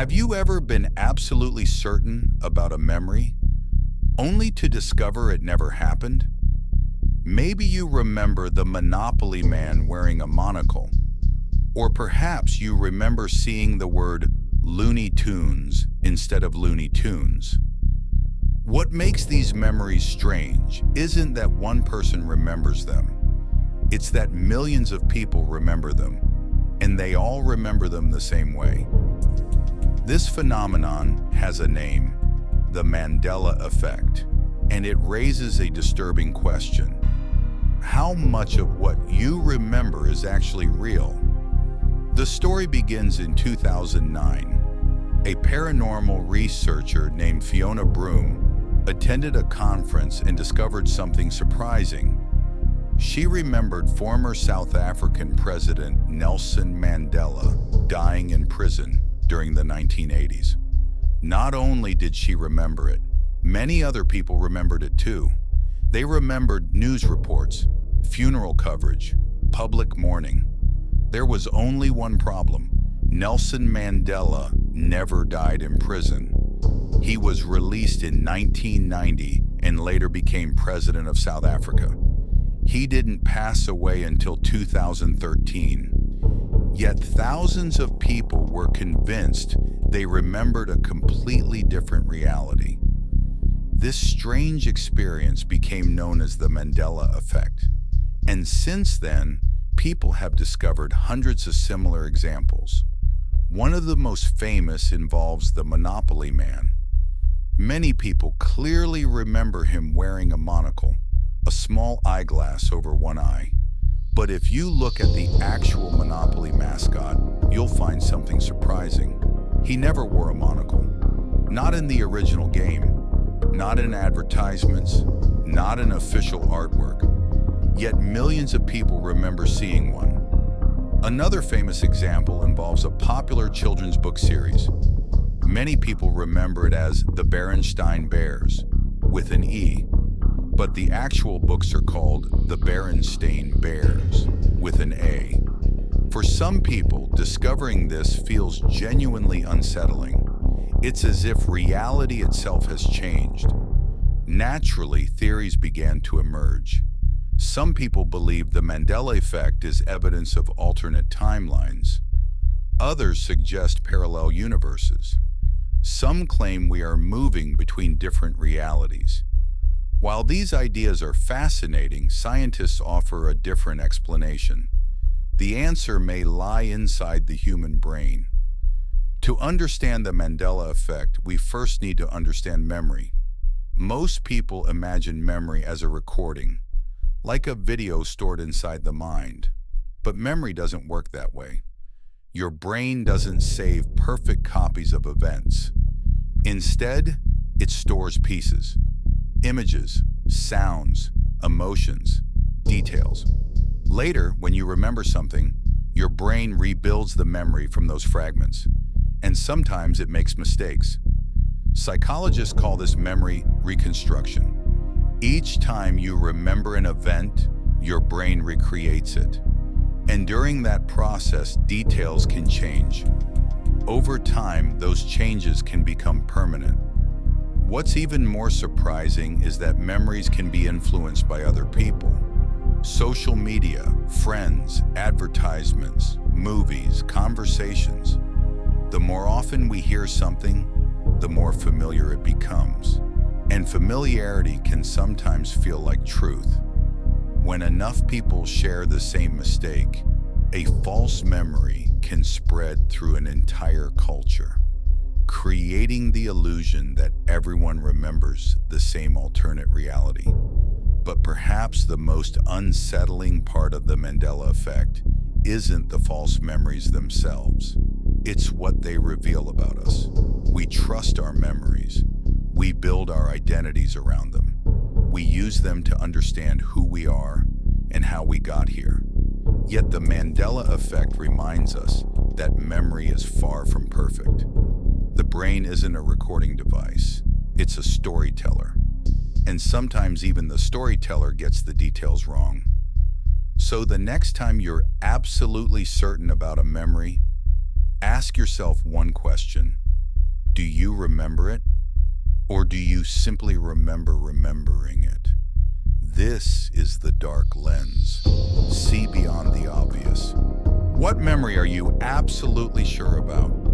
Have you ever been absolutely certain about a memory, only to discover it never happened? Maybe you remember the Monopoly man wearing a monocle, or perhaps you remember seeing the word Looney Tunes instead of Looney Tunes. What makes these memories strange isn't that one person remembers them. It's that millions of people remember them, and they all remember them the same way. This phenomenon has a name, the Mandela Effect, and it raises a disturbing question. How much of what you remember is actually real? The story begins in 2009. A paranormal researcher named Fiona Broom attended a conference and discovered something surprising. She remembered former South African President Nelson Mandela dying in prison during the 1980s. Not only did she remember it, many other people remembered it too. They remembered news reports, funeral coverage, public mourning. There was only one problem. Nelson Mandela never died in prison. He was released in 1990 and later became president of South Africa. He didn't pass away until 2013. Yet thousands of people were convinced they remembered a completely different reality. This strange experience became known as the Mandela Effect. And since then, people have discovered hundreds of similar examples. One of the most famous involves the Monopoly man. Many people clearly remember him wearing a monocle, a small eyeglass over one eye. But if you look at the actual Monopoly mascot, you'll find something surprising. He never wore a monocle. Not in the original game, not in advertisements, not in official artwork. Yet millions of people remember seeing one. Another famous example involves a popular children's book series. Many people remember it as the Berenstain Bears, with an E. But the actual books are called the Berenstain Bears, with an A. For some people, discovering this feels genuinely unsettling. It's as if reality itself has changed. Naturally, theories began to emerge. Some people believe the Mandela Effect is evidence of alternate timelines. Others suggest parallel universes. Some claim we are moving between different realities. While these ideas are fascinating, scientists offer a different explanation. The answer may lie inside the human brain. To understand the Mandela Effect, we first need to understand memory. Most people imagine memory as a recording, like a video stored inside the mind. But memory doesn't work that way. Your brain doesn't save perfect copies of events. Instead, it stores pieces. Images, sounds, emotions, details. Later, when you remember something, your brain rebuilds the memory from those fragments, and sometimes it makes mistakes. Psychologists call this memory reconstruction. Each time you remember an event, your brain recreates it. And during that process, details can change. Over time, those changes can become permanent. What's even more surprising is that memories can be influenced by other people. Social media, friends, advertisements, movies, conversations. The more often we hear something, the more familiar it becomes. And familiarity can sometimes feel like truth. When enough people share the same mistake, a false memory can spread through an entire culture, creating the illusion that everyone remembers the same alternate reality. But perhaps the most unsettling part of the Mandela Effect isn't the false memories themselves. It's what they reveal about us. We trust our memories. We build our identities around them. We use them to understand who we are and how we got here. Yet the Mandela Effect reminds us that memory is far from perfect. The brain isn't a recording device, it's a storyteller. And sometimes even the storyteller gets the details wrong. So the next time you're absolutely certain about a memory, ask yourself one question. Do you remember it? Or do you simply remember remembering it? This is the dark lens. See beyond the obvious. What memory are you absolutely sure about?